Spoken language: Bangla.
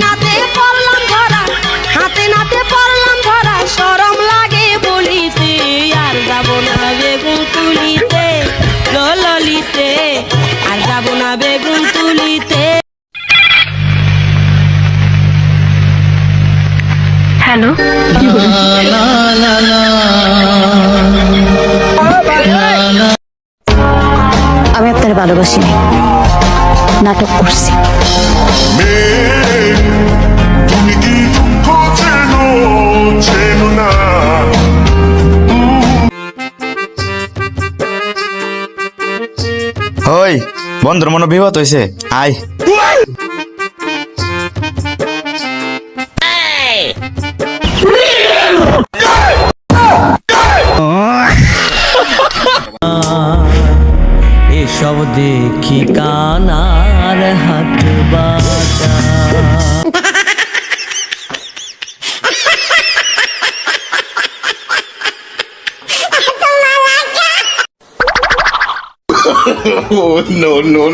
নাতে পড়লাম ধরা, হাতে নাতে পড়লাম ধরা, শরম লাগে বলিতে, আর যাব না বেগুন তুলিতে, ললিতে, আর যাব না বেগুন তুলিতে। হ্যালো, আমি আপনার ভালোবাসি নাই, নাটক করছি। তুমি কি দুঃখ চেনো চেনো না? ওই বন্ধুর মনে বিপদ হয়েছে, আয়। এসব দেখি কানার হাট বাজার। Oh, no.